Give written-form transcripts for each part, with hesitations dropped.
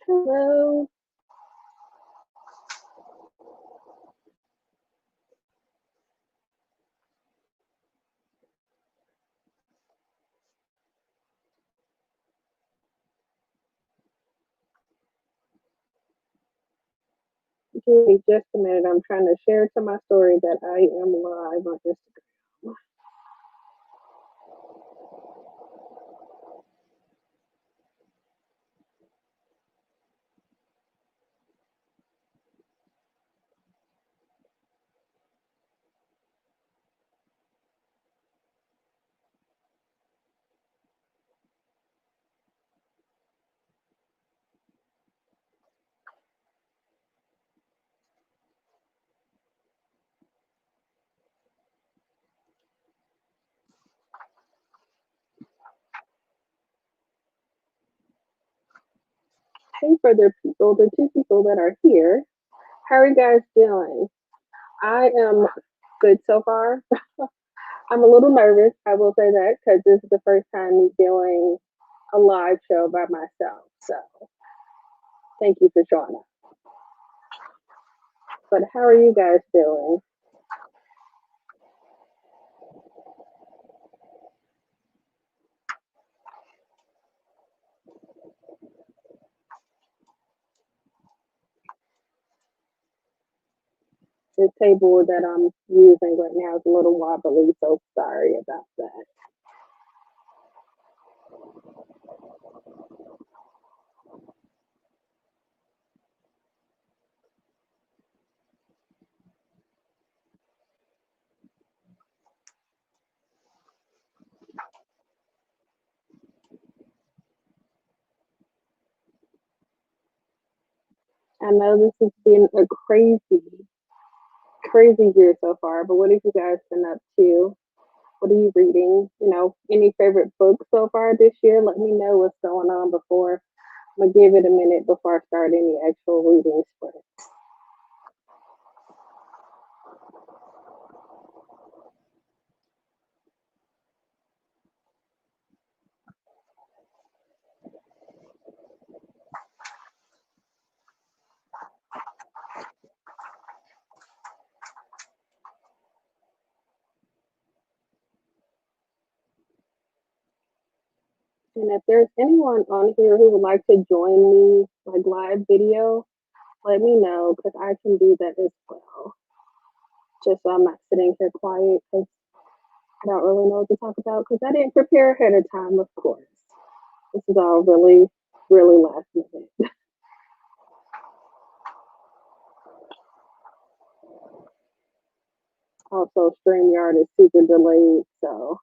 Hello. Give me just a minute. I'm trying to share to my story that I am live on Instagram. Hey, for the people, the two people that are here, how are you guys doing? I am good so far. I'm a little nervous, I will say that, because this is the first time me doing a live show by myself. So thank you for showing up. But how are you guys doing? The table that I'm using right now is a little wobbly, so sorry about that. I know this has been a crazy year so far, but what have you guys been up to? What are you reading? Any favorite books so far this year? Let me know what's going on before I'm gonna give it a minute before I start any actual reading sprint. And if there's anyone on here who would like to join me, like live video, let me know because I can do that as well. Just so I'm not sitting here quiet because I don't really know what to talk about because I didn't prepare ahead of time, of course. This is all really, really last minute. Also, StreamYard is super delayed, so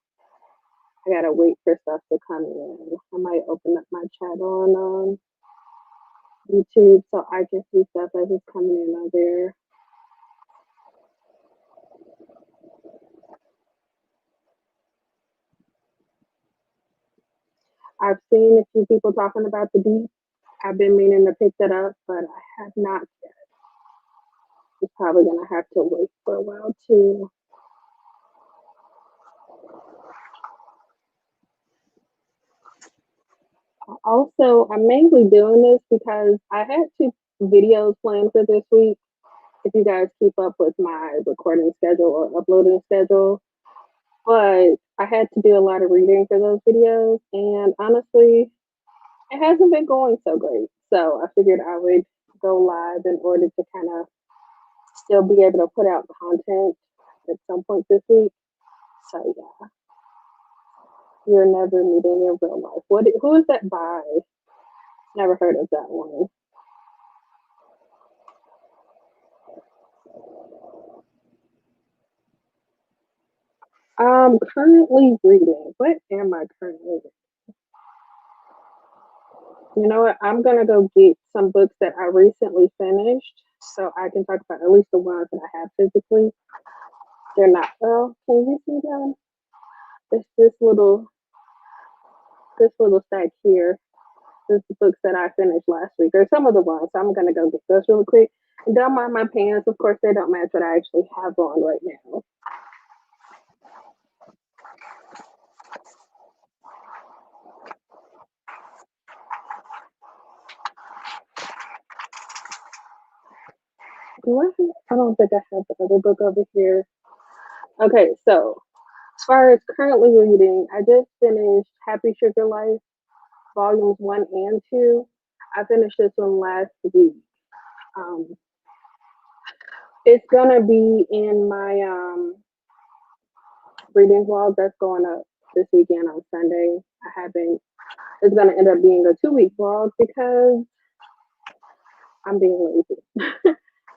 I gotta wait for stuff to come in. I might open up my chat on YouTube so I can see stuff as it's coming in on there. I've seen a few people talking about the beat. I've been meaning to pick that up, but I have not yet. It's probably gonna have to wait for a while too. Also, I'm mainly doing this because I had two videos planned for this week. If you guys keep up with my recording schedule or uploading schedule, but I had to do a lot of reading for those videos, and honestly, it hasn't been going so great. So I figured I would go live in order to kind of still be able to put out content at some point this week. So yeah, you're never meeting in real life. Who is that by? Never heard of that one. I'm currently reading. What am I currently reading? You know what? I'm gonna go get some books that I recently finished, so I can talk about at least the ones that I have physically. They're not. Well, can you see them? It's this little stack here. This is the books that I finished last week, or some of the ones. So I'm gonna go get those really quick. And don't mind my pants. Of course, they don't match what I actually have on right now. I don't think I have the other book over here. Okay, so as far as currently reading, I just finished Happy Sugar Life, volumes one and two. I finished this one last week. Um, it's gonna be in my reading vlog that's going up this weekend on Sunday. I haven't. It's gonna end up being a 2 week vlog because I'm being lazy,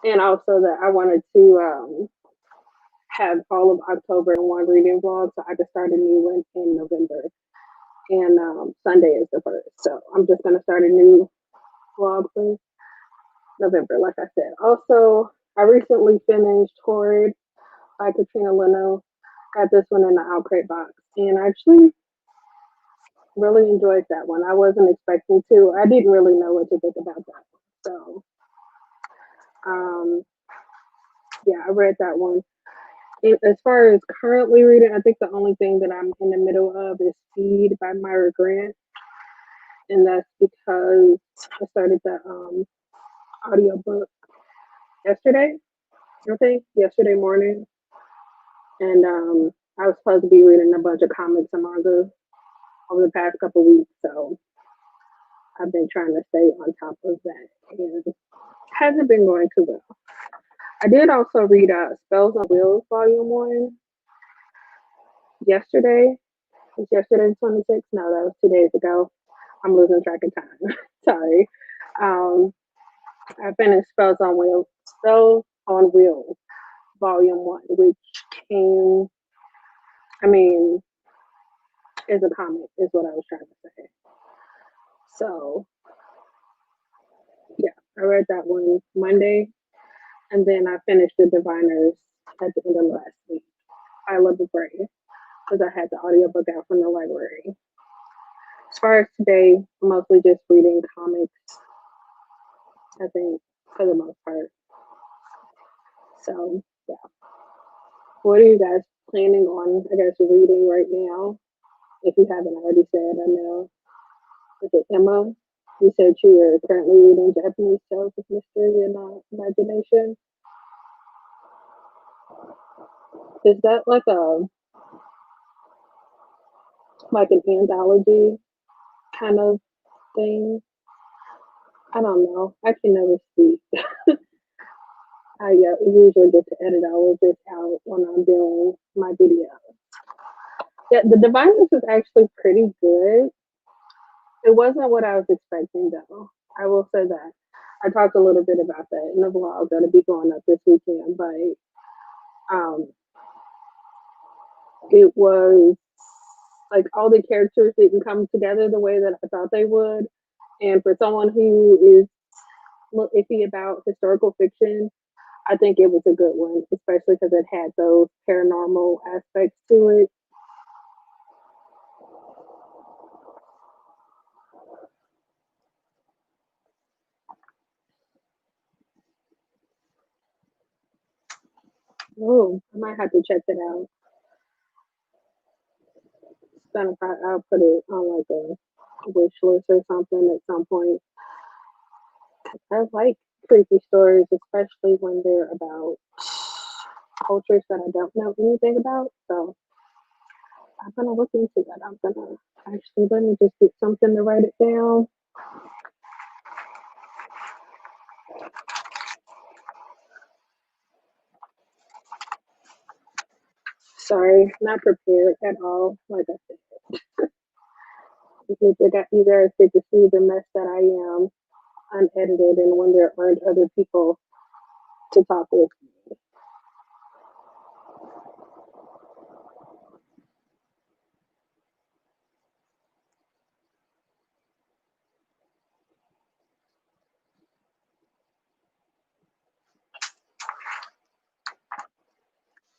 and also that I wanted to have all of October in one reading vlog, so I could start a new one in November. And Sunday is the first, so I'm just gonna start a new vlog for November, like I said. Also, I recently finished Horrid by Katrina Leno. Got this one in the Outcrate box, and I actually really enjoyed that one. I wasn't expecting to. I didn't really know what to think about that one. So, um, yeah, I read that one. As far as currently reading, I think the only thing that I'm in the middle of is Speed by Myra Grant, and that's because I started the audiobook yesterday. I think yesterday morning, and I was supposed to be reading a bunch of comics and manga over the past couple weeks, so I've been trying to stay on top of that, and it hasn't been going too well. I did also read Spells on Wheels Volume One yesterday. Was yesterday the 26th? No, that was 2 days ago. I'm losing track of time. Sorry. Um, I finished Spells on Wheels Volume One, which came. I mean, is a comic, is what I was trying to say. So yeah, I read that one Monday, and then I finished the Diviners at the end of last week. I love the brave because I had the audiobook out from the library. As far as today, I'm mostly just reading comics, I think, for the most part. So yeah. What are you guys planning on, I guess, reading right now? If you haven't already said, I know. Is it Emma? You said you were currently reading Japanese Tales of Mystery and Imagination. Is that like an anthology kind of thing? I don't know. I can never speak. I usually get to edit all of this out when I'm doing my video. Yeah, the Diviners is actually pretty good. It wasn't what I was expecting though. I will say that. I talked a little bit about that in the vlog that'll be going up this weekend, but um, it was like all the characters didn't come together the way that I thought they would. And for someone who is a little iffy about historical fiction, I think it was a good one, especially because it had those paranormal aspects to it. Oh, I might have to check that out. I'll put it on like a wish list or something at some point. I like creepy stories, especially when they're about cultures that I don't know anything about. So I'm gonna look into that. I'm gonna actually let me just get something to write it down. Sorry, not prepared at all. Like I said, you guys get to see the mess that I am unedited and when there aren't other people to talk with.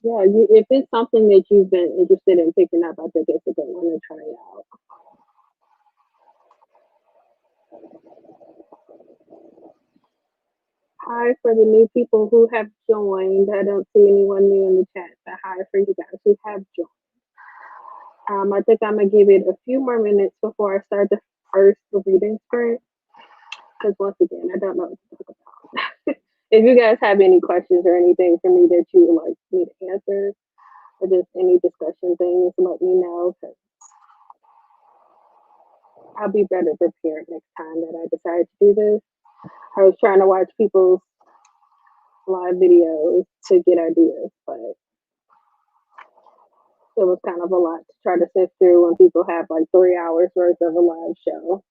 Yeah, if it's something that you've been interested in picking up, I think it's a good one to try out. Hi for the new people who have joined. I don't see anyone new in the chat, but hi for you guys who have joined. I think I'm gonna give it a few more minutes before I start the first reading sprint, because once again, I don't know what to talk about. If you guys have any questions or anything for me that you would like me to answer, or just any discussion things, let me know. 'Cause I'll be better prepared next time that I decide to do this. I was trying to watch people's live videos to get ideas, but it was kind of a lot to try to sift through when people have like 3 hours worth of a live show.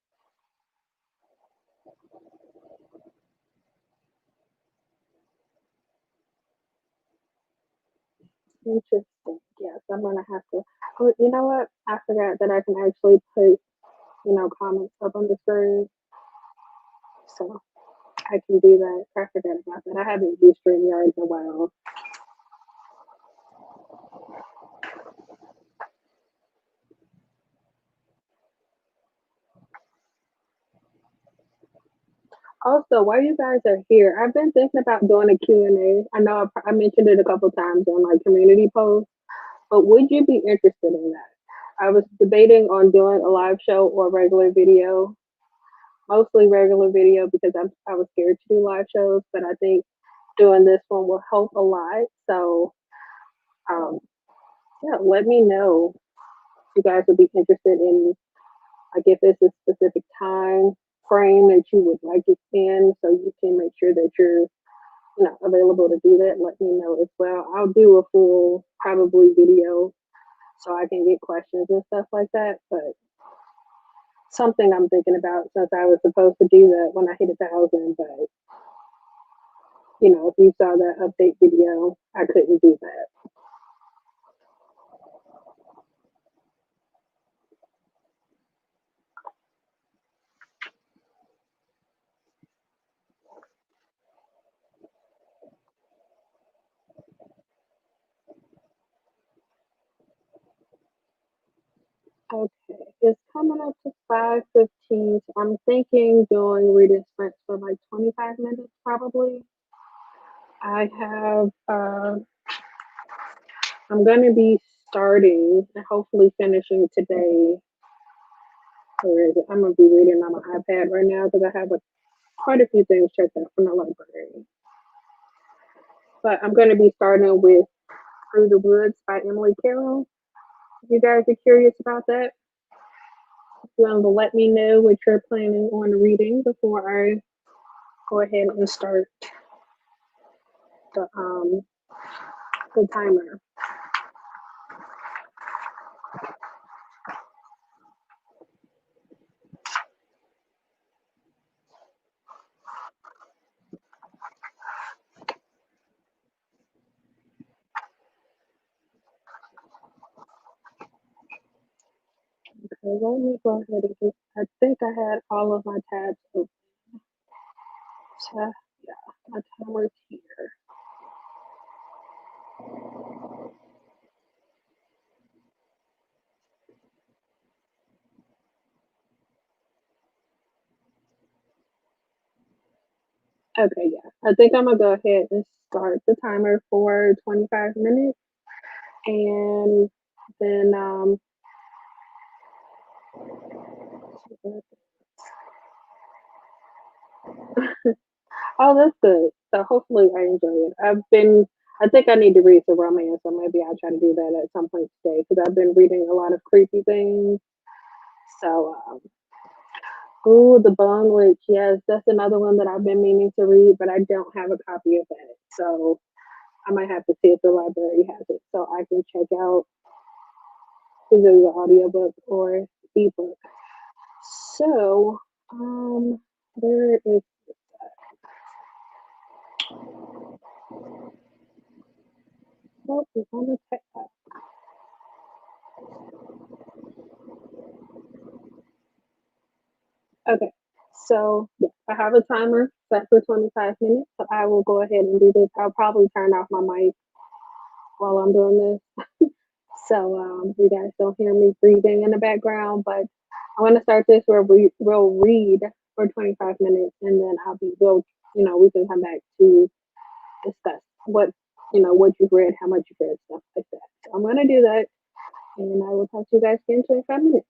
Interesting. Yes, I'm gonna have to. Oh, you know what? I forgot that I can actually put, comments up on the screen, so I can do that. I forgot about that. I haven't used StreamYard in a while. Also, while you guys are here, I've been thinking about doing a Q&A. I know I mentioned it a couple times on like community posts, but would you be interested in that? I was debating on doing a live show or regular video, mostly regular video because I was scared to do live shows, but I think doing this one will help a lot. So, um, yeah, let me know if you guys would be interested in, like, if it's a specific time frame that you would like it in, so you can make sure that you're, available to do that. Let me know as well. I'll do a full probably video so I can get questions and stuff like that. But something I'm thinking about since I was supposed to do that when I hit 1,000, but if you saw that update video, I couldn't do that. Okay, it's coming up to 5:15. So I'm thinking doing reading sprints for like 25 minutes probably. I have I'm gonna be starting and hopefully finishing today. Or is it? I'm gonna be reading on my iPad right now because I have quite a few things checked out from the library. But I'm gonna be starting with Through the Woods by Emily Carroll. If you guys are curious about that, you want to let me know what you're planning on reading before I go ahead and start the um the timer. Okay, let me go ahead and I think I had all of my tabs open. So, yeah, my timer's here. Okay, yeah. I think I'm gonna go ahead and start the timer for 25 minutes, and then oh, that's good. So hopefully I enjoy it. I think I need to read some romance, so maybe I'll try to do that at some point today because I've been reading a lot of creepy things. So, ooh, The Bone Witch. Yes, that's another one that I've been meaning to read, but I don't have a copy of that. So I might have to see if the library has it so I can check out either the audiobook or ebook. So, where is oh, it's on the text. Okay. So yeah, I have a timer set for 25 minutes. So I will go ahead and do this. I'll probably turn off my mic while I'm doing this. So you guys don't hear me breathing in the background, but I want to start this where will read for 25 minutes and then we can come back to discuss what you've read, how much you've read, stuff like that. So I'm gonna do that and I will talk to you guys again in 25 minutes.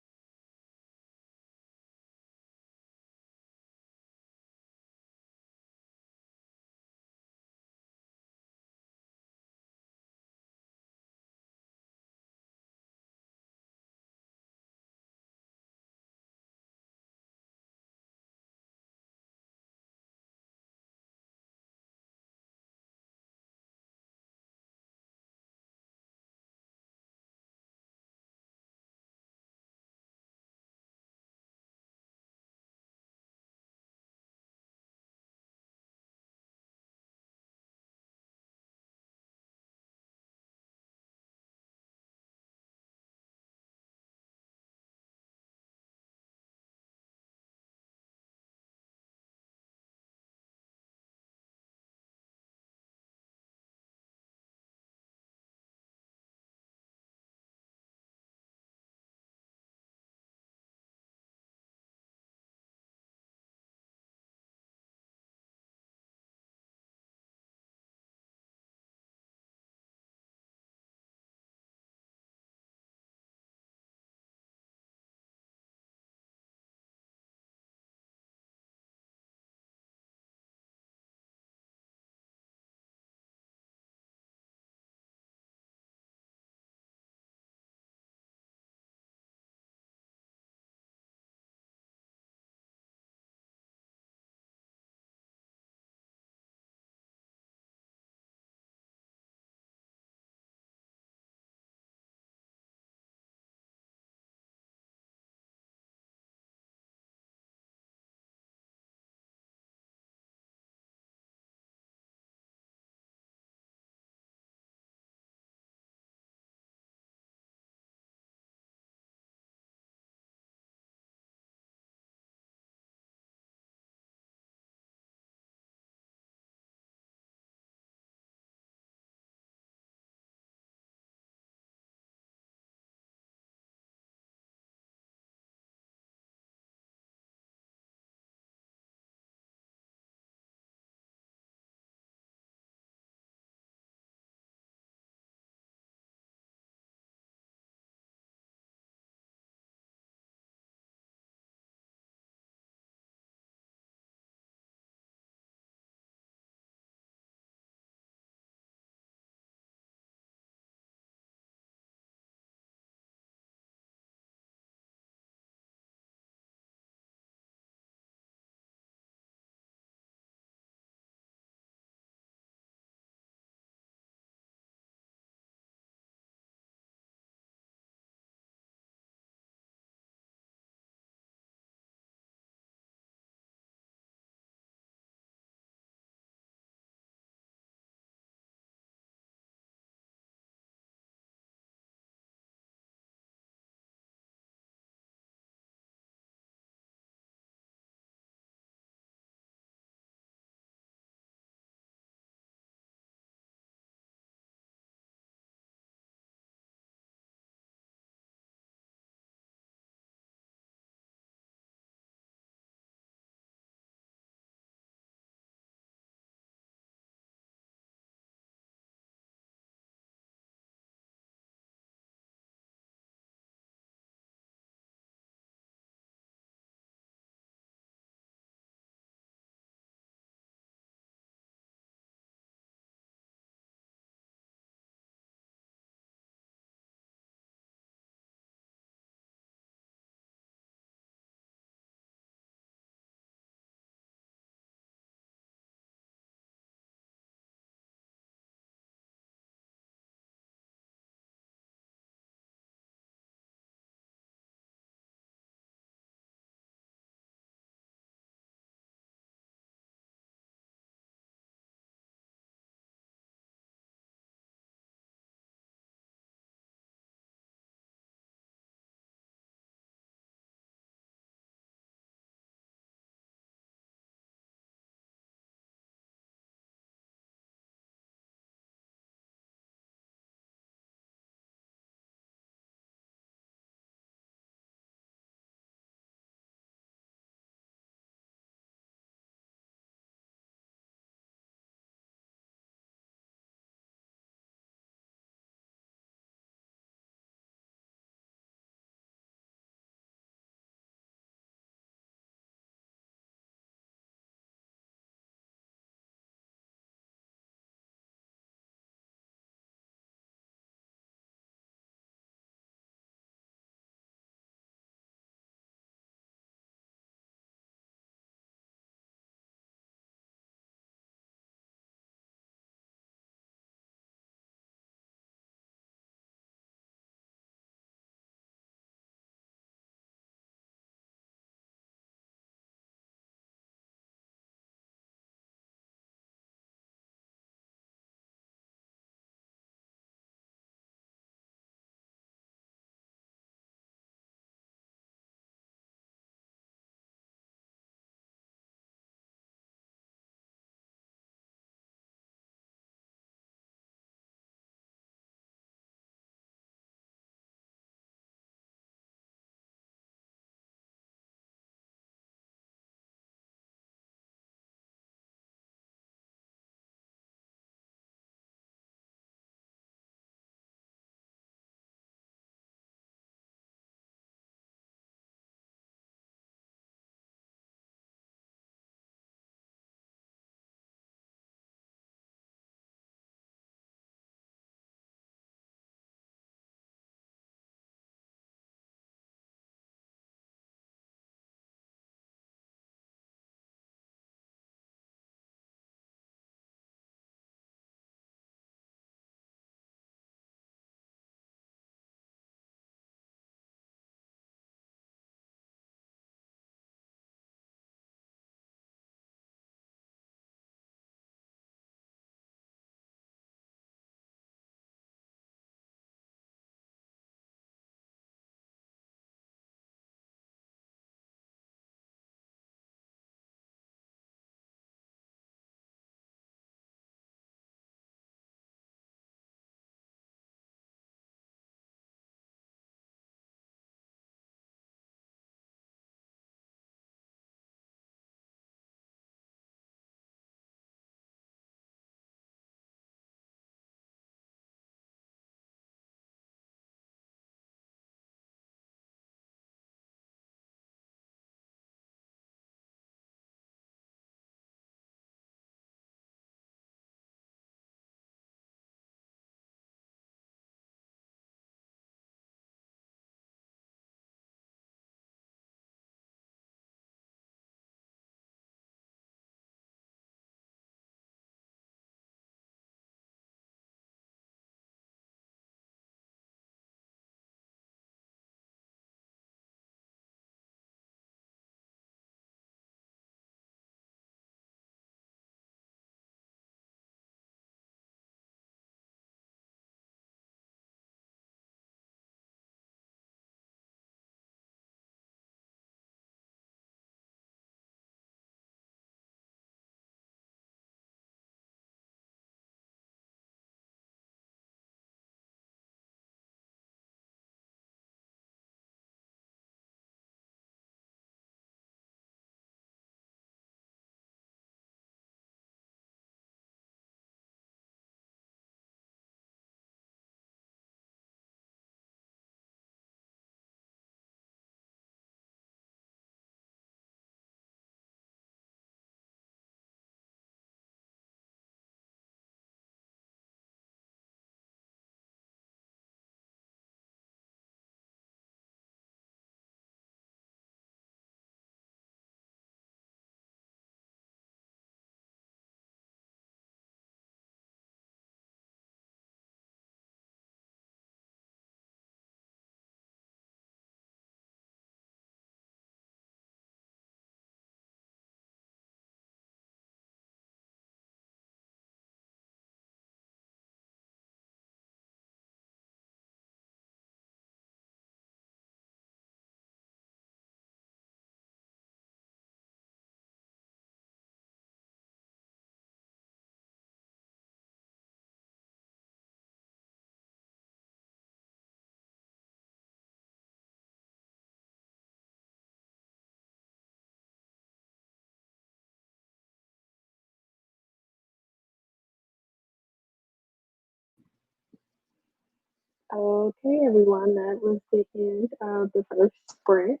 Okay, everyone, that was the end of the first sprint.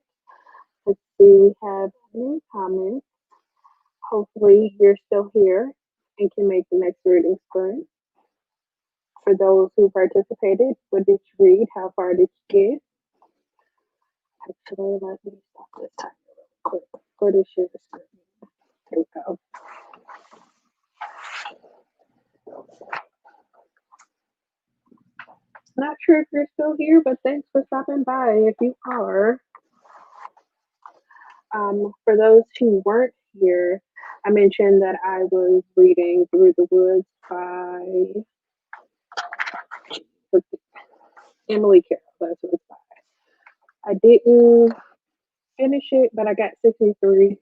Let's see, we have any comments. Hopefully, you're still here and can make the next reading sprint. For those who participated, what did you read? How far did you get? Actually, let me stop this timer real quick. Go to share screen. There we go. Not sure if you're still here, but thanks for stopping by. If you are, for those who weren't here, I mentioned that I was reading Through the Woods by Emily Carroll. That's what it's by. I didn't finish it, but I got 63%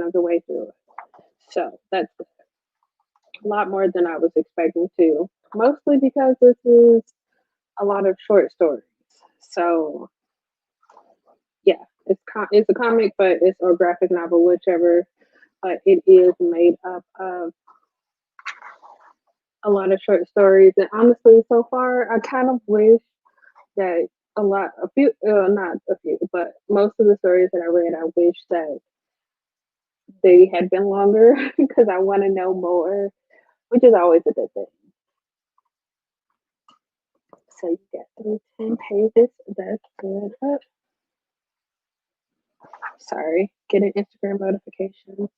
of the way through it. So that's a lot more than I was expecting to. Mostly because this is a lot of short stories. So yeah, it's a comic, but it's or graphic novel, whichever. But it is made up of a lot of short stories, and honestly, so far, I kind of wish that a few, not a few, but most of the stories that I read, I wish that they had been longer because I want to know more, which is always a good thing. So you get through 10 pages. That's good. Oh, sorry, getting Instagram notifications.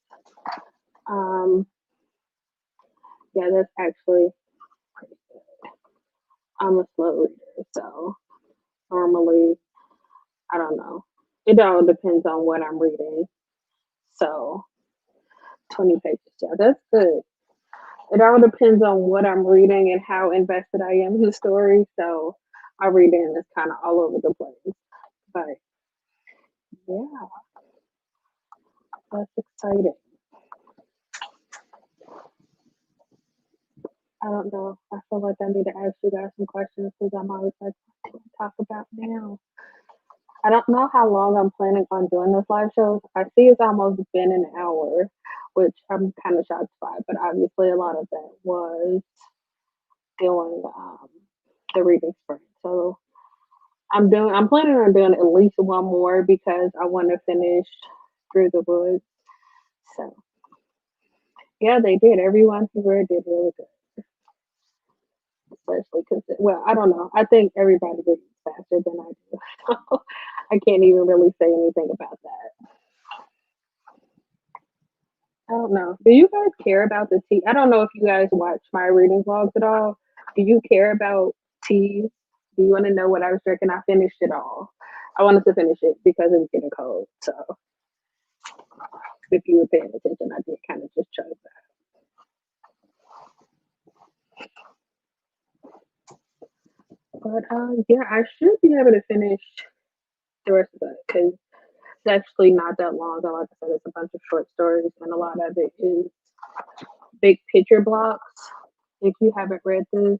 Um, yeah, that's actually pretty good. I'm a slow reader, so normally, I don't know. It all depends on what I'm reading. So 20 pages, yeah, that's good. It all depends on what I'm reading and how invested I am in the story. So my reading is kind of all over the place. But yeah, that's exciting. I don't know. I feel like I need to ask you guys some questions because I'm always like, what do I talk about now? I don't know how long I'm planning on doing this live show. I see it's almost been an hour, which I'm kind of shocked by, but obviously a lot of that was doing the reading sprint. So I'm planning on doing at least one more because I want to finish Through the Woods. So yeah, they did. Everyone who read did really good. Especially because, well, I don't know. I think everybody reads faster than I do. So I can't even really say anything about that. I don't know. Do you guys care about the tea? I don't know if you guys watch my reading vlogs at all. Do you care about teas? Do you want to know what I was drinking? I finished it all. I wanted to finish it because it was getting cold. So if you were paying attention, I did kind of just chose that. But yeah, I should be able to finish the rest of it because it's actually not that long. Like I said, it's a bunch of short stories, and a lot of it is big picture blocks. If you haven't read this,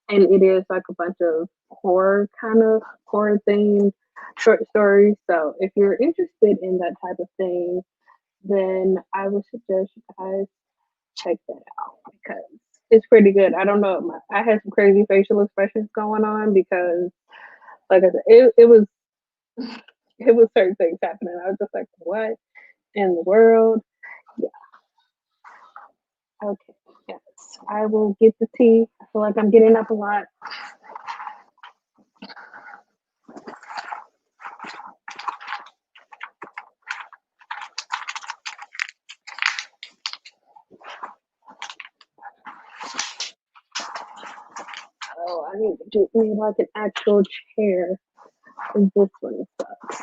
and it is like a bunch of horror themed short stories. So if you're interested in that type of thing, then I would suggest you guys check that out because it's pretty good. I don't know, I had some crazy facial expressions going on because, like I said, it was it was certain things happening. I was just like, what in the world? Yeah. Okay. Yes. I will get the tea. I feel like I'm getting up a lot. Oh, I need to get me like an actual chair. This one sucks.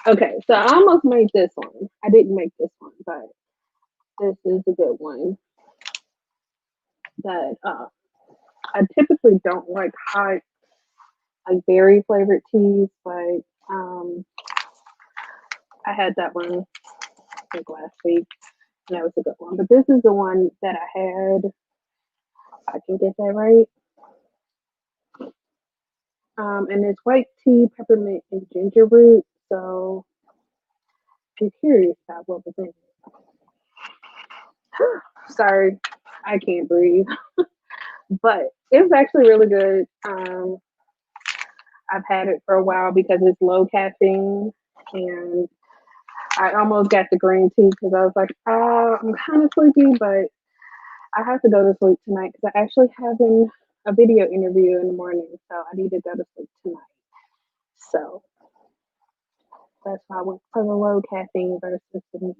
Okay, so I almost made this one. I didn't make this one, but this is a good one. That I typically don't like hot, like berry flavored teas, but um, I had that one I think last week, and that was a good one. But this is the one that I had. I can get that right. And it's white tea, peppermint, and ginger root. So if you're curious about what was in it, sorry, I can't breathe. But it was actually really good. I've had it for a while because it's low caffeine, and I almost got the green tea because I was like, I'm kind of sleepy, but I have to go to sleep tonight because I actually have a video interview in the morning, so I need to go to sleep tonight. So that's why I went for the low caffeine versus the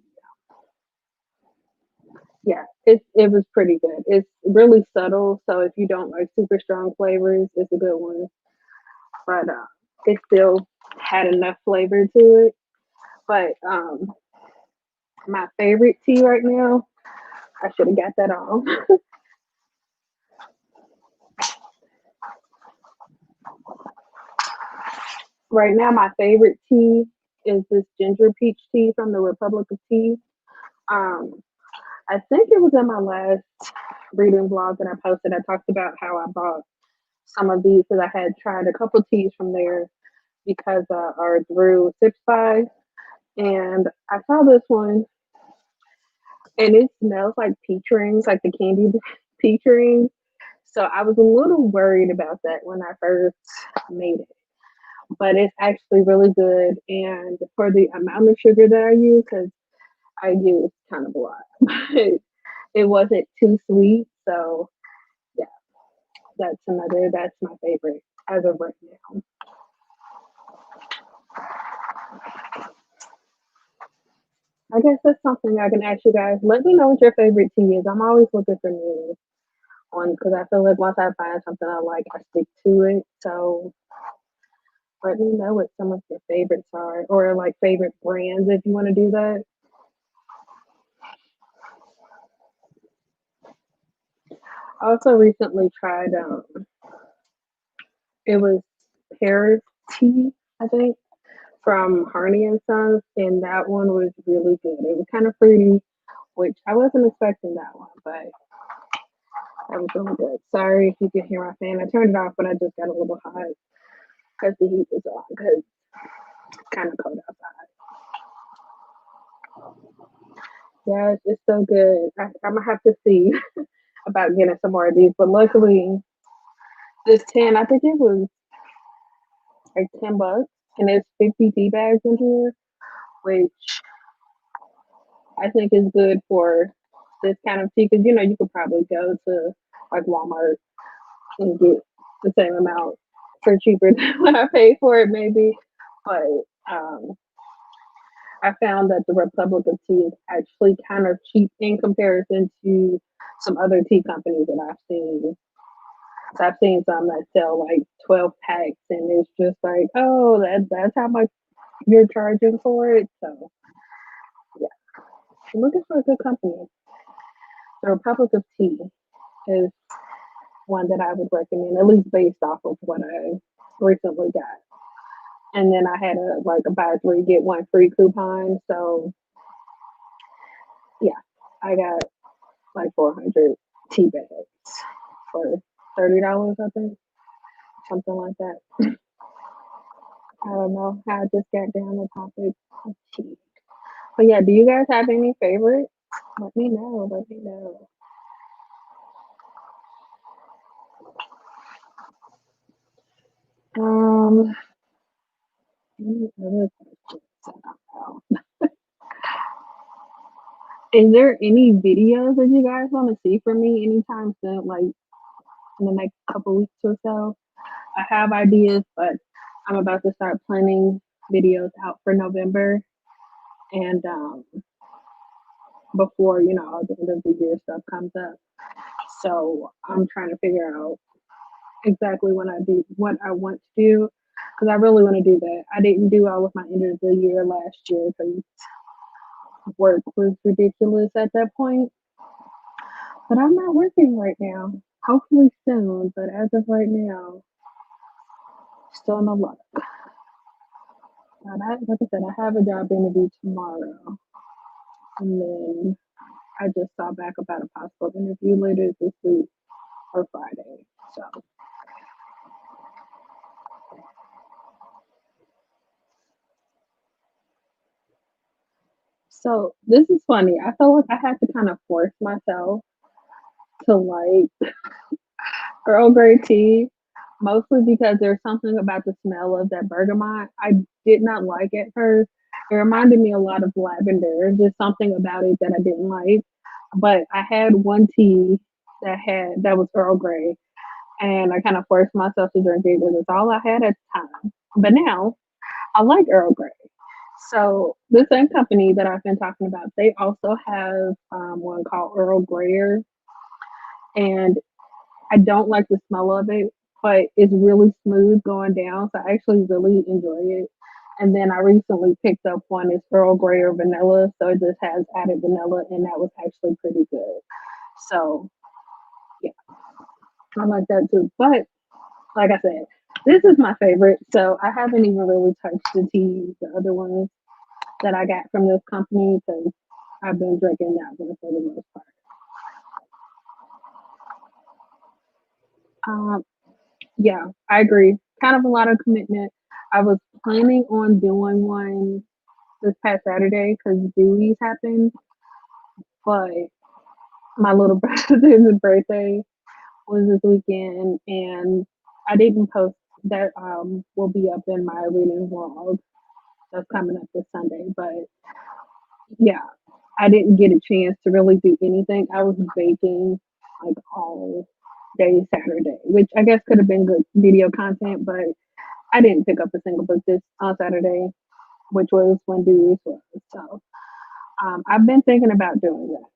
yeah. It was pretty good. It's really subtle, so if you don't like super strong flavors, it's a good one. But it still had enough flavor to it. But my favorite tea right now, I should have got that on. Right now, my favorite tea is this ginger peach tea from the Republic of Tea. Um, I think it was in my last reading vlog that I posted. I talked about how I bought some of these because I had tried a couple teas from there because or through Six Five, and I saw this one, and it smells like peach rings, like the candy peach rings. So I was a little worried about that when I first made it, but it's actually really good. And for the amount of sugar that I use, because I use kind of a lot, it wasn't too sweet. So yeah, that's my favorite as of right now. I guess that's something I can ask you guys. Let me know what your favorite tea is. I'm always looking for new ones because I feel like once I find something I like, I stick to it. So let me know what some of your favorites are, or like favorite brands if you want to do that. I also recently tried it was Paris tea, I think, from Harney and Sons, and that one was really good. It was kind of fruity, which I wasn't expecting that one, but that was really good. Sorry if you can hear my fan. I turned it off, but I just got a little hot because the heat was on because it's kind of cold outside. Yeah, it's so good. I'm gonna have to see about getting some more of these, but luckily this 10, I think it was like $10, and there's 50 tea bags in here, which I think is good for this kind of tea because you could probably go to like Walmart and get the same amount for cheaper than what I paid for it, maybe. But um, I found that the Republic of Tea is actually kind of cheap in comparison to some other tea companies that I've seen. So I've seen some that sell like 12 packs, and it's just like, oh, that's how much you're charging for it. So yeah, I'm looking for a good company. The Republic of Tea is one that I would recommend, at least based off of what I recently got. And then I had a buy three get one free coupon. So yeah, I got like 400 tea bags for $30, I think, something like that. I don't know how I just got down the topic of tea. But yeah, do you guys have any favorites? Let me know. Let me know. Um, any other questions? I don't know. Is there any videos that you guys want to see from me anytime soon, like in the next couple weeks or so? I have ideas, but I'm about to start planning videos out for November, and before all the end of the year stuff comes up. So I'm trying to figure out exactly what I want to do because I really want to do that. I didn't do all of my end of the year last year because work was ridiculous at that point. But I'm not working right now. Hopefully soon, but as of right now, still no luck. Like I said, I have a job interview tomorrow, and then I just saw back about a possible interview later this week or Friday. So this is funny. I felt like I had to kind of force myself to like Earl Grey tea mostly because there's something about the smell of that bergamot I did not like at first. It reminded me a lot of lavender, just something about it that I didn't like. But I had one tea that was Earl Grey, and I kind of forced myself to drink it because it's all I had at the time. But now I like Earl Grey. So the same company that I've been talking about, they also have one called Earl Grayer, and I don't like the smell of it, but it's really smooth going down. So I actually really enjoy it. And then I recently picked up one. It's Earl Grey or vanilla, so it just has added vanilla, and that was actually pretty good. So yeah, I like that too. But like I said, this is my favorite. So I haven't even really touched the teas, the other ones that I got from this company, because I've been drinking that one for the most part. Um, Yeah, I agree. Kind of a lot of commitment. I was planning on doing one this past Saturday because Dewey's happened, but my little brother's birthday was this weekend, and I didn't post that. Will be up in my reading vlog that's coming up this Sunday. But yeah, I didn't get a chance to really do anything. I was baking like all day Saturday, which I guess could have been good video content, but I didn't pick up a single book this on Saturday, which was when Dewey's was. So I've been thinking about doing that.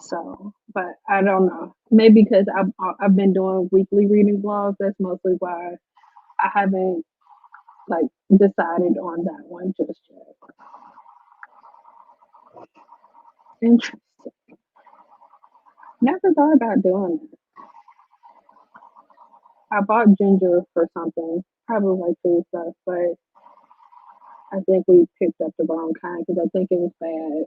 So, but I don't know. Maybe because I've been doing weekly reading vlogs. That's mostly why I haven't like decided on that one just yet. Interesting. Never thought about doing it. I bought ginger for something, probably like food stuff, but I think we picked up the wrong kind because I think it was bad.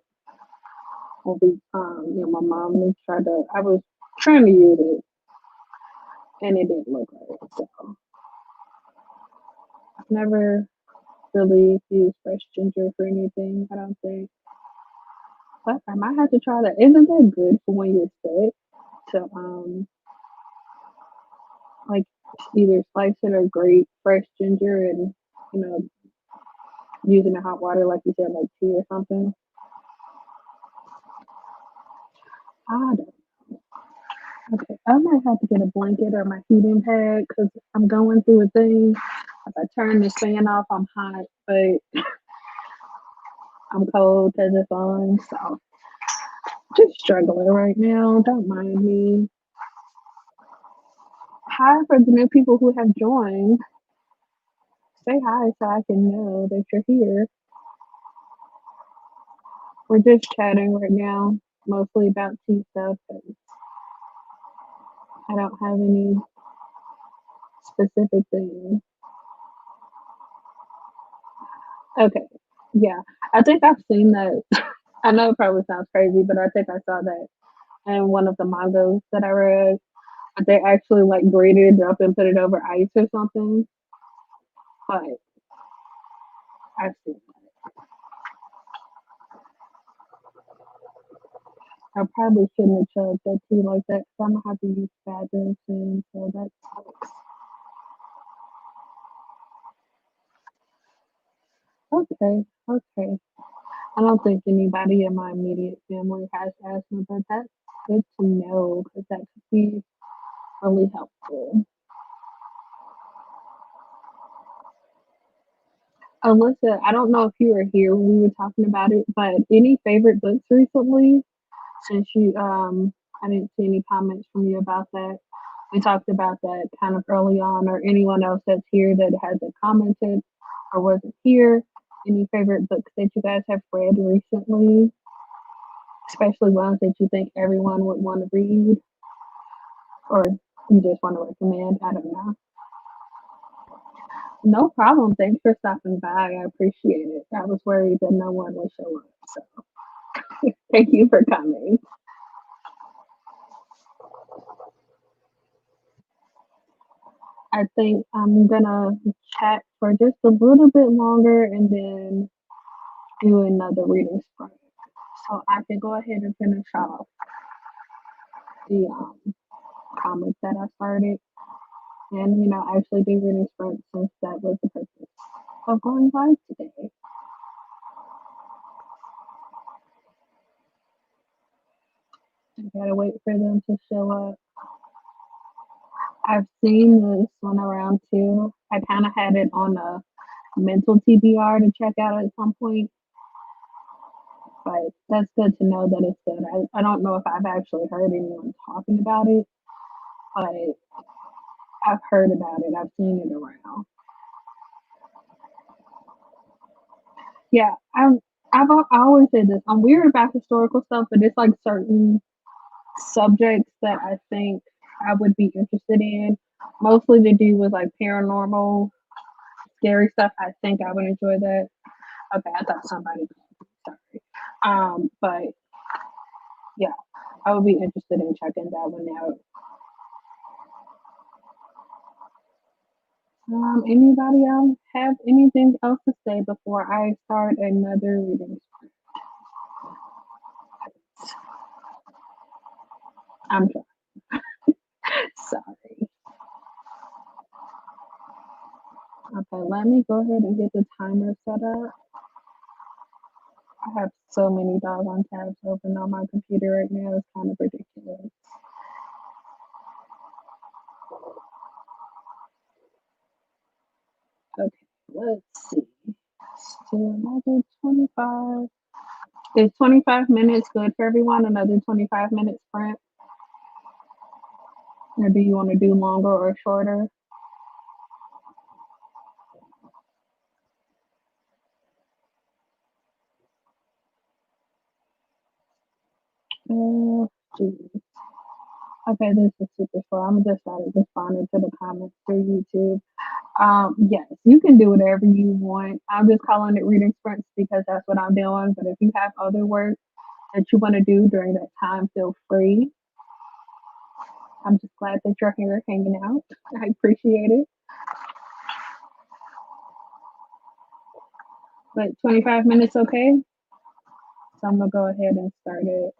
When we, my mom tried to. I was trying to use it, and it didn't look right. So I've never really used fresh ginger for anything. I don't think, but I might have to try that. Isn't that good for when you're sick? To like either slice it or grate fresh ginger and you know using the hot water like you said, like tea or something. I don't. Okay, I might have to get a blanket or my heating pad because I'm going through a thing. If I turn this fan off, I'm hot, but I'm cold because it's on. So just struggling right now. Don't mind me. Hi for the new people who have joined. Say hi so I can know that you're here. We're just chatting right now, mostly about tea stuff. But I don't have any specific things. Okay. Yeah. I think I've seen that. I know it probably sounds crazy, but I think I saw that in one of the mangas that I read. But they actually like grated it up and put it over ice or something. But I've seen I probably shouldn't have chugged that tea like that because I'm gonna have to use the bathroom soon. So that sucks. Okay, okay. I don't think anybody in my immediate family has asthma, but that's good to know because that could be really helpful. Alyssa, I don't know if you were here when we were talking about it, but any favorite books recently? Since I didn't see any comments from you about that. We talked about that kind of early on, or anyone else that's here that hasn't commented or wasn't here. Any favorite books that you guys have read recently, especially ones that you think everyone would want to read, or you just want to recommend? I don't know. No problem. Thanks for stopping by. I appreciate it. I was worried that no one would show up. So thank you for coming. I think I'm gonna chat for just a little bit longer and then do another reading sprint. So I can go ahead and finish off the comic that I started. and actually do reading sprints since that was the purpose of going live today. I gotta wait for them to show up. I've seen this one around too. I kind of had it on a mental TBR to check out at some point, but that's good to know that it's good. I don't know if I've actually heard anyone talking about it, but I've heard about it. I've seen it around. Yeah, I always say this. I'm weird about historical stuff, but it's like certain subjects that I think I would be interested in. Mostly to do with like paranormal, scary stuff. I think I would enjoy that. Okay, I thought somebody. Sorry. But yeah, I would be interested in checking that one out. Anybody else have anything else to say before I start another reading? I'm sorry. Okay, let me go ahead and get the timer set up. I have so many doggone tabs open on my computer right now. It's kind of ridiculous. Okay, let's see. Let's do another 25. Is 25 minutes good for everyone? Another 25 minute sprint? Or do you want to do longer or shorter? Geez. Okay, this is super slow. I'm just started responding to the comments through YouTube. Yes, you can do whatever you want. I'm just calling it reading sprints because that's what I'm doing. But if you have other work that you want to do during that time, feel free. I'm just glad that you're here hanging out. I appreciate it. But 25 minutes, okay? So I'm gonna go ahead and start it.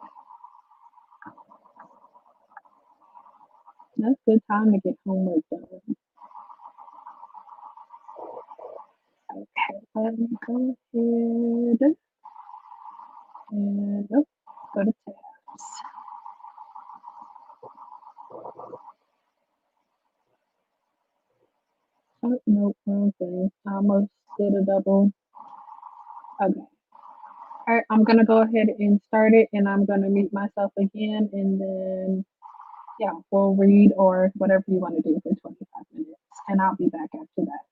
That's good time to get homework done. Okay, let me go ahead and go to tabs. Oh, no, wrong thing. I almost did a double. Okay. All right, I'm gonna go ahead and start it, and I'm gonna mute myself again, and then yeah, we'll read or whatever you want to do for 25 minutes, and I'll be back after that.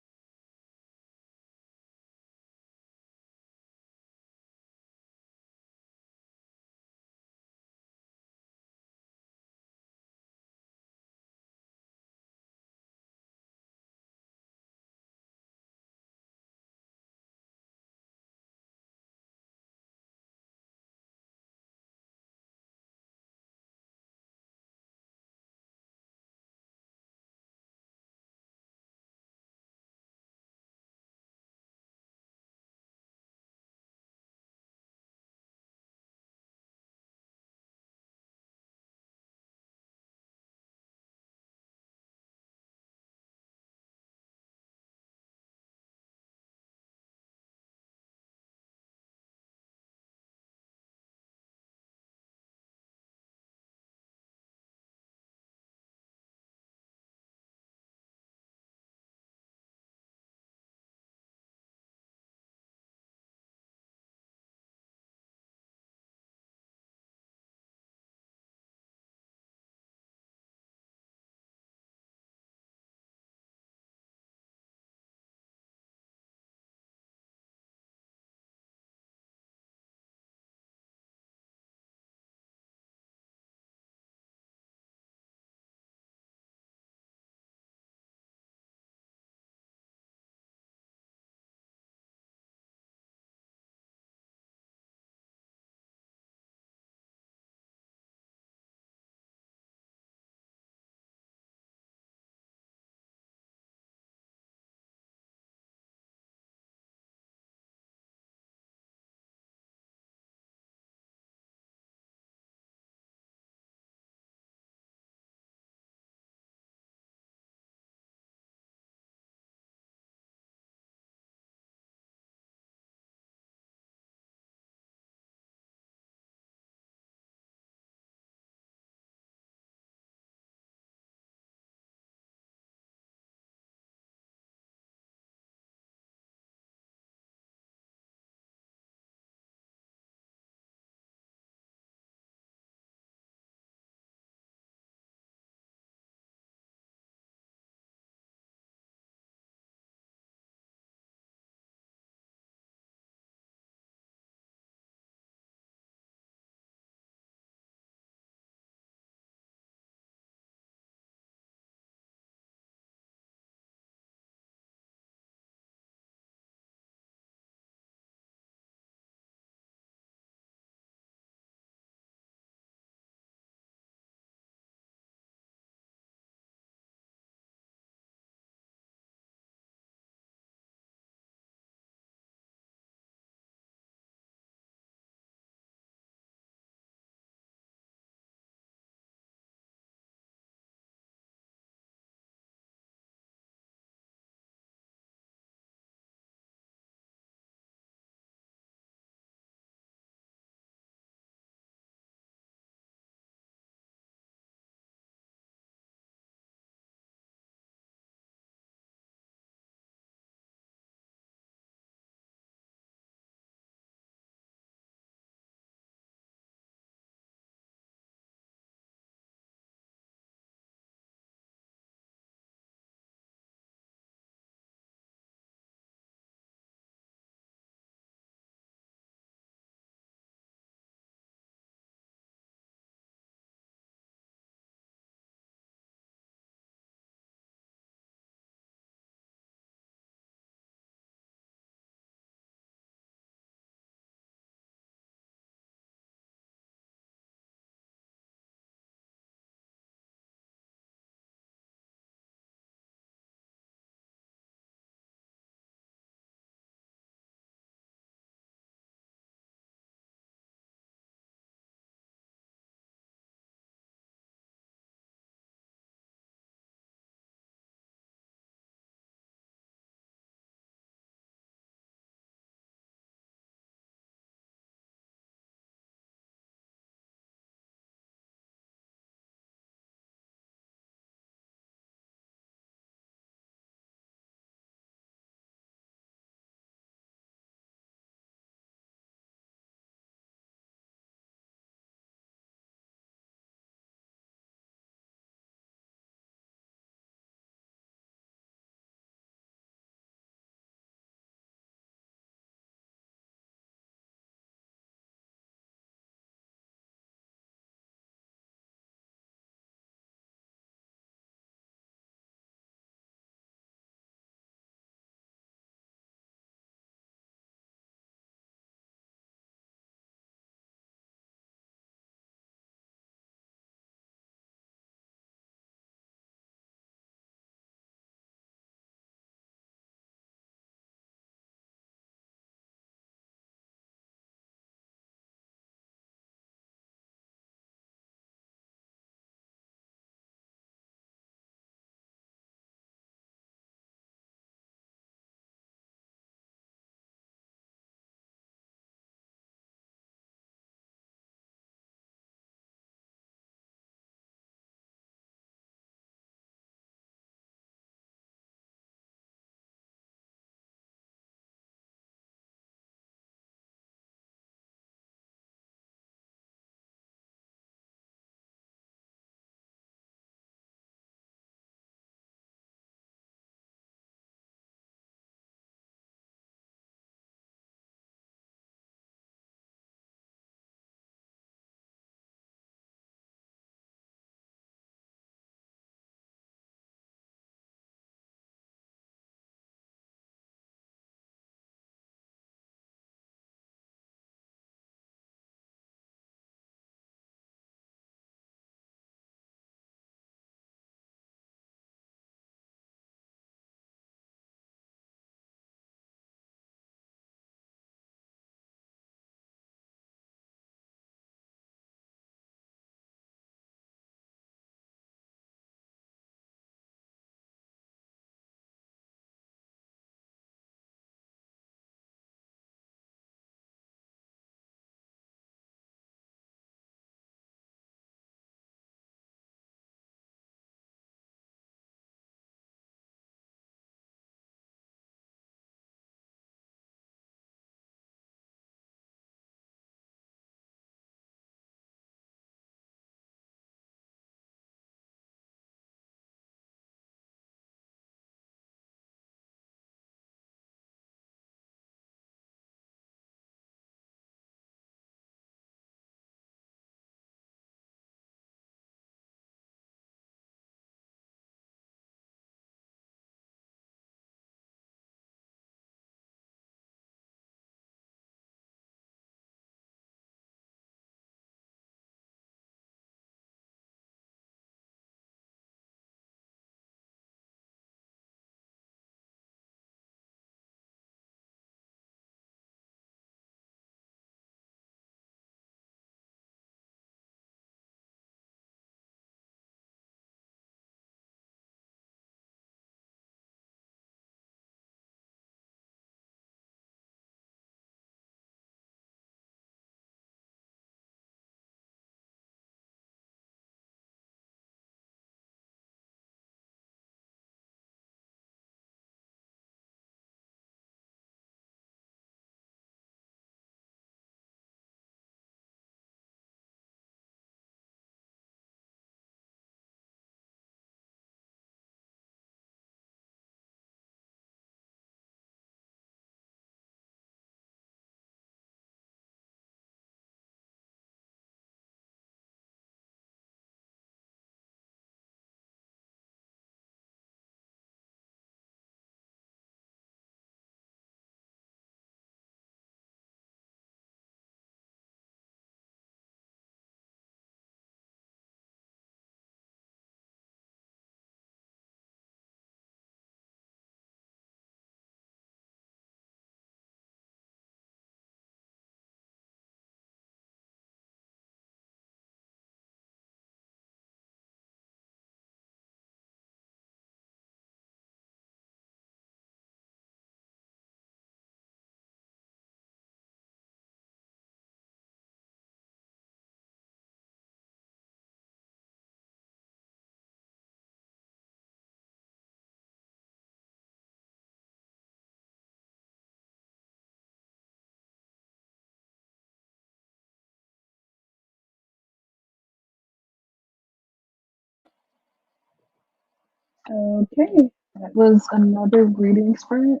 Okay, that was another reading sprint,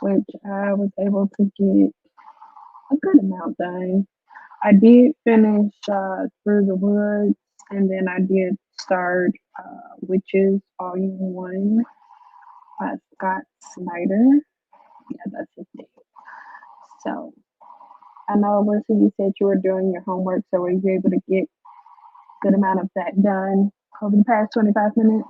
which I was able to get a good amount done. I did finish Through the Woods, and then I did start Witches Volume 1 by Scott Snyder. Yeah, that's his name. So I know, Alyssa, you said you were doing your homework, so were you able to get a good amount of that done over the past 25 minutes?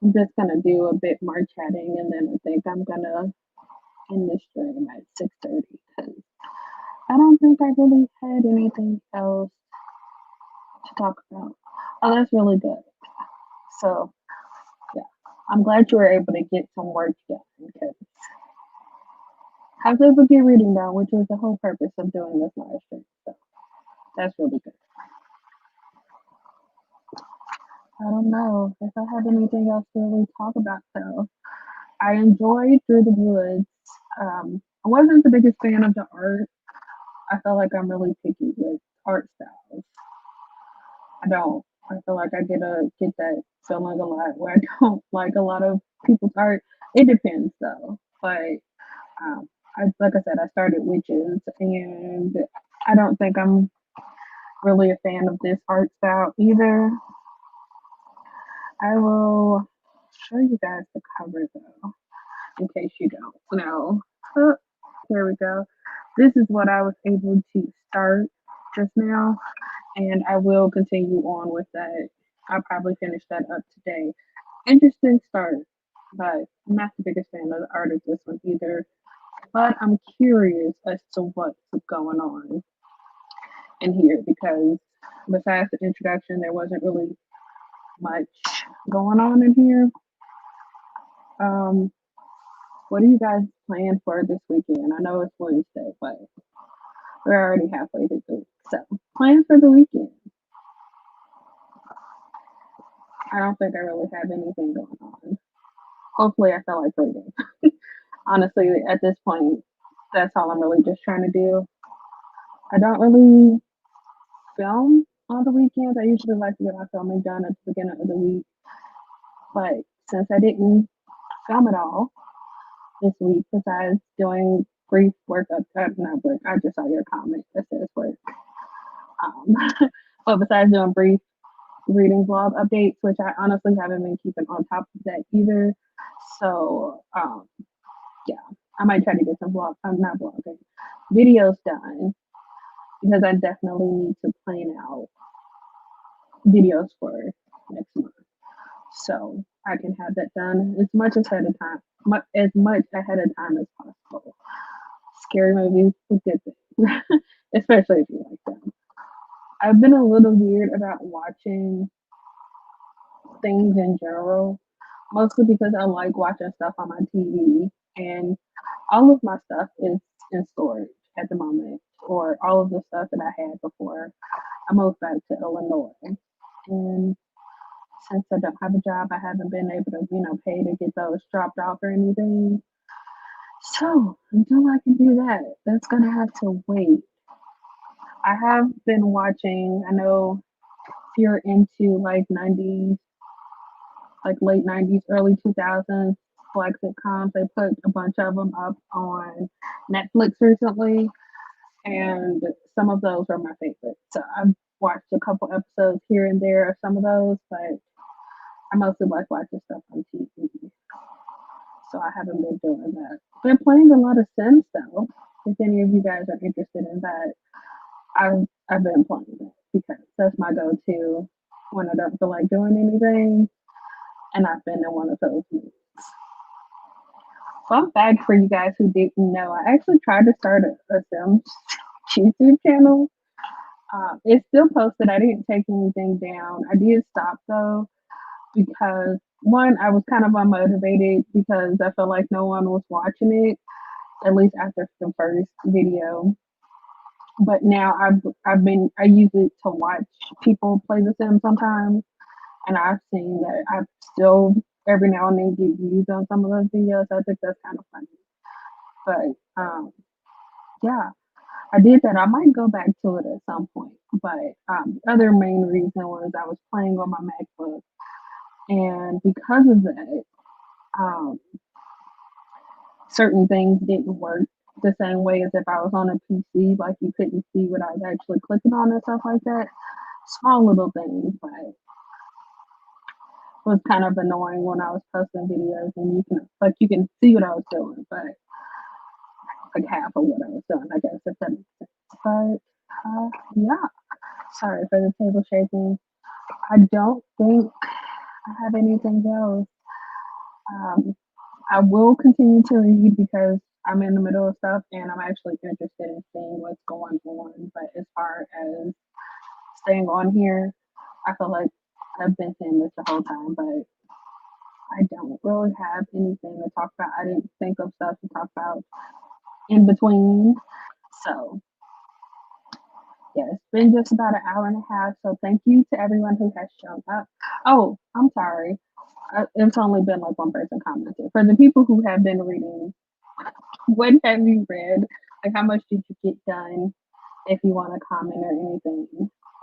I'm just going to do a bit more chatting, and then I think I'm going to end this stream at 6:30 because I don't think I really had anything else to talk about. Oh, that's really good. So, yeah, I'm glad you were able to get some work done because I was able to get reading done, which was the whole purpose of doing this live stream. So, that's really good. I don't know if I have anything else to really talk about though. I enjoyed Through the Woods. I wasn't the biggest fan of the art. I feel like I'm really picky with art styles. I don't. I feel like I get that feeling a lot where I don't like a lot of people's art. It depends though. But like I said, I started Witches, and I don't think I'm really a fan of this art style either. I will show you guys the cover though, in case you don't know. Oh, here we go. This is what I was able to start just now, and I will continue on with that. I'll probably finish that up today. Interesting start, but I'm not the biggest fan of the art of this one either. But I'm curious as to what's going on in here because besides the introduction, there wasn't really much going on in here. Um, what do you guys plan for this weekend? I know it's Wednesday, but we're already halfway through the week. So, plan for the weekend. I don't think I really have anything going on. Hopefully, I feel like reading. Honestly, at this point, that's all I'm really just trying to do. I don't really film on the weekends. I usually like to get my filming done at the beginning of the week. But since I didn't film at all this week, besides doing brief work up, not work, I just saw your comment that says work. Um, but besides doing brief reading blog updates, which I honestly haven't been keeping on top of that either. So, yeah, I might try to get some blog, I'm not blogging, videos done because I definitely need to plan out videos for next month. So I can have that done as much ahead of time, as much ahead of time as possible. Scary movies, a good thing, especially if you like them. I've been a little weird about watching things in general, mostly because I like watching stuff on my TV, and all of my stuff is in storage at the moment, or all of the stuff that I had before I moved back to Illinois. And since I don't have a job, I haven't been able to, pay to get those dropped off or anything. So until I can do that, that's gonna have to wait. I have been watching. I know if you're into like '90s, like late '90s, early 2000s black sitcoms, they put a bunch of them up on Netflix recently, and some of those are my favorites. So I've watched a couple episodes here and there of some of those, but I mostly like watching stuff on TV. So I haven't been doing that. Been playing a lot of Sims though. If any of you guys are interested in that, I've been playing it because that's my go-to when I don't feel like doing anything, and I've been in one of those moods. Fun fact for you guys who didn't know, I actually tried to start a Sims YouTube channel. It's still posted. I didn't take anything down. I did stop though because one, I was kind of unmotivated because I felt like no one was watching it, at least after the first video. But now I use it to watch people play The Sims sometimes, and I've seen that I still every now and then get views on some of those videos. I think that's kind of funny. But yeah, I did that. I might go back to it at some point, But the other main reason was I was playing on my MacBook, and because of that, um, certain things didn't work the same way as if I was on a PC. Like you couldn't see what I was actually clicking on and stuff like that. Small little things, but it was kind of annoying when I was posting videos and you can see what I was doing, but like half of what I was doing, I guess if that makes sense. But yeah, sorry for the table shaking. I don't think I have anything else. Um, I will continue to read because I'm in the middle of stuff and I'm actually interested in seeing what's going on. But as far as staying on here, I feel like I've been saying this the whole time, but I don't really have anything to talk about. I didn't think of stuff to talk about in between. So, yeah, it's been just about an hour and a half. So, thank you to everyone who has shown up. Oh, I'm sorry. It's only been like one person commented. For the people who have been reading, what have you read? Like, how much did you get done? If you want to comment or anything,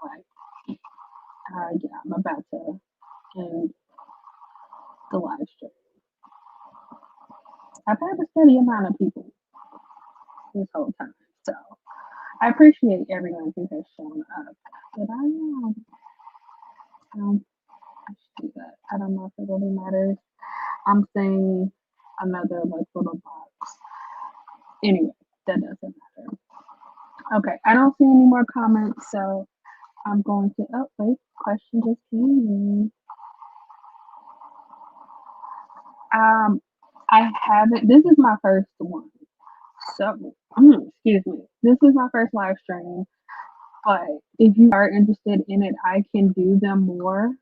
like, yeah, I'm about to end the live stream. I've had a steady amount of people this whole time, so I appreciate everyone who has shown up. But I should do that. I don't know if it really matters. I'm saying another like little box. Anyway, that doesn't matter. Okay, I don't see any more comments, so I'm going to. Oh wait, question just came in. Um, I haven't. This is my first one, so excuse me. This is my first live stream. But if you are interested in it, I can do them more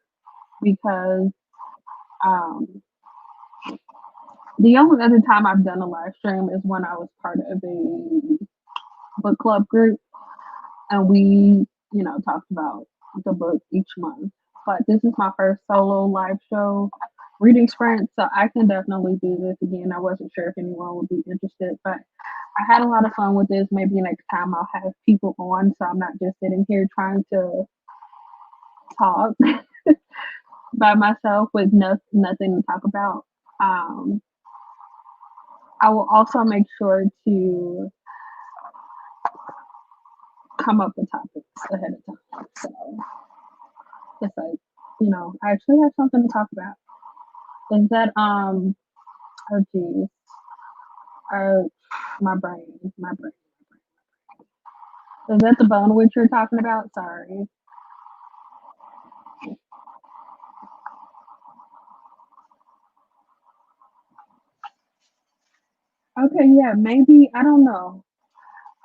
because um, the only other time I've done a live stream is when I was part of a book club group and we, talked about the book each month. But this is my first solo live show reading sprint, so I can definitely do this again. I wasn't sure if anyone would be interested, but I had a lot of fun with this. Maybe next time I'll have people on so I'm not just sitting here trying to talk by myself with nothing to talk about. Um, I will also make sure to come up with topics ahead of time. So it's like, I actually have something to talk about. Is that oh geez. My brain. Is that the bone which you're talking about? Sorry. Okay, yeah, maybe I don't know.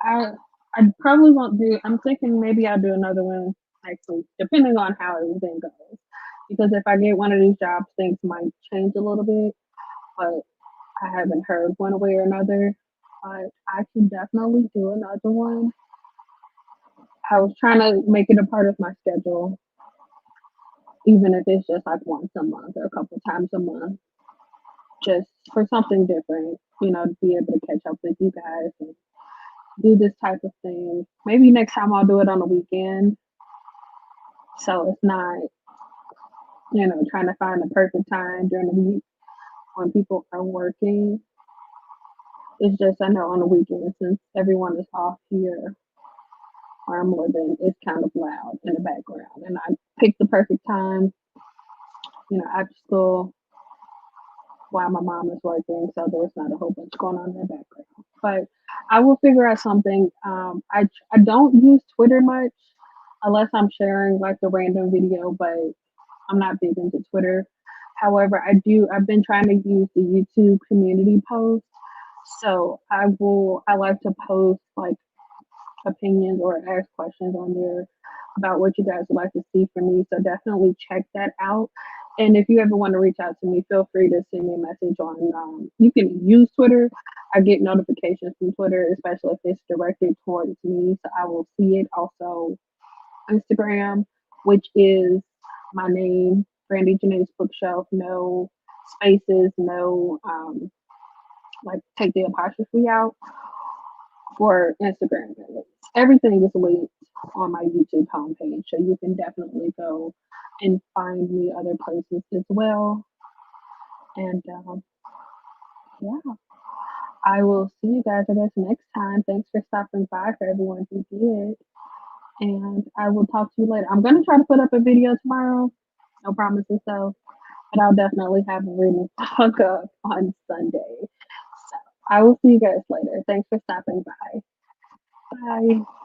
I I probably won't do. I'm thinking maybe I'll do another one next week, depending on how everything goes. Because if I get one of these jobs, things might change a little bit, but I haven't heard one way or another. But I can definitely do another one. I was trying to make it a part of my schedule, even if it's just like once a month or a couple times a month, just for something different, to be able to catch up with you guys and do this type of thing. Maybe next time I'll do it on the weekend. So it's not, trying to find the perfect time during the week when people are working. It's just, I know on the weekend, since everyone is off here where I'm living, it's kind of loud in the background. And I picked the perfect time, after school while my mom is working, so there's not a whole bunch going on in the background. But I will figure out something. I don't use Twitter much unless I'm sharing like a random video, but I'm not big into Twitter. However, I've been trying to use the YouTube community post. So I like to post like opinions or ask questions on there about what you guys would like to see from me. So definitely check that out. And if you ever want to reach out to me, feel free to send me a message on. You can use Twitter. I get notifications from Twitter, especially if it's directed towards me, so I will see it. Also, Instagram, which is my name, Brandy Janae's Bookshelf. No spaces, no like take the apostrophe out for Instagram. Everything is linked on my YouTube homepage. So you can definitely go and find me other places as well. And yeah, I will see you guys, I guess, next time. Thanks for stopping by for everyone who did. And I will talk to you later. I'm going to try to put up a video tomorrow. No promises though, but I'll definitely have a reading talk up on Sunday. So I will see you guys later. Thanks for stopping by. Bye.